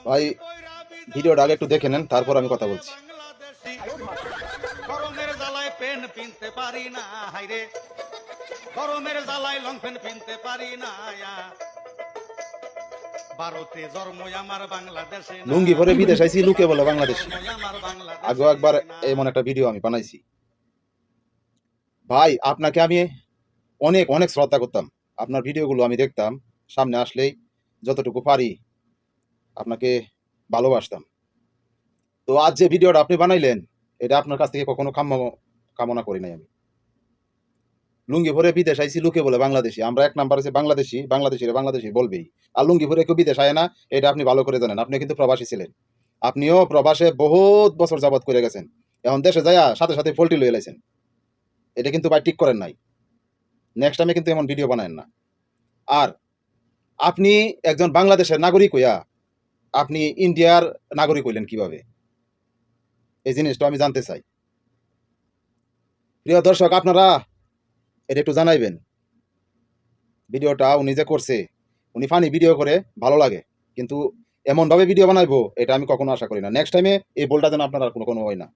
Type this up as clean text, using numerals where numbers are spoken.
ভাই ভিডিওটা আগে একটু দেখে নেন, তারপর আমি কথা বলছি। গরমের জ্বালায় পেন পিনতে পারি না, হাইরে গরমের জ্বালায় লং পেন পিনতে পারি না। ভারতে জন্ম আমার বাংলাদেশে না, লুঙ্গি পরে বিদেশ আইছি, লুকে বলে বাংলাদেশি। জন্ম আমার বাংলাদেশে আগেও একবার এমন একটা ভিডিও আমি বানাইছি। ভাই আপনাকে আমি অনেক অনেক শ্রদ্ধা করতাম, আপনার ভিডিওগুলো আমি দেখতাম, সামনে আসলেই যতটুকু পারি আপনাকে ভালোবাসতাম। তো আজ যে ভিডিওটা আপনি বানাইলেন, এটা আপনার কাছ থেকে কখনো কামনা করি নাই আমি। লুঙ্গি ভরে বিদেশ আইছি, লুকে বলে বাংলাদেশি। আমরা এক নাম্বার আছে বাংলাদেশি, বাংলাদেশিরা বাংলাদেশি বলবেই। আর লুঙ্গি ভরে কেউ বিদেশ আয় না, এটা আপনি ভালো করে জানেন। আপনি কিন্তু প্রবাসী ছিলেন, আপনিও প্রবাসে বহুত বছর যাবত করে গেছেন। এখন দেশে যাইয়া সাথে সাথে পোল্ট্রি লয়ে লাইছেন, এটা কিন্তু ভাই ঠিক করেন নাই। নেক্সট টাইমে কিন্তু এমন ভিডিও বানায়েন না। আর আপনি একজন বাংলাদেশের নাগরিক হইয়া আপনি ইন্ডিয়ার নাগরিক হইলেন কিভাবে, এই জিনিসটা আমি জানতে চাই। প্রিয় দর্শক, আপনারা এটা একটু জানাইবেন। ভিডিওটা উনি যে করছে, উনি ফানি ভিডিও করে, ভালো লাগে, কিন্তু এমনভাবে ভিডিও বানাইবো এটা আমি কখনো আশা করি না। নেক্সট টাইমে এই ভুলটা যেন আপনার আর কোনো হয় না।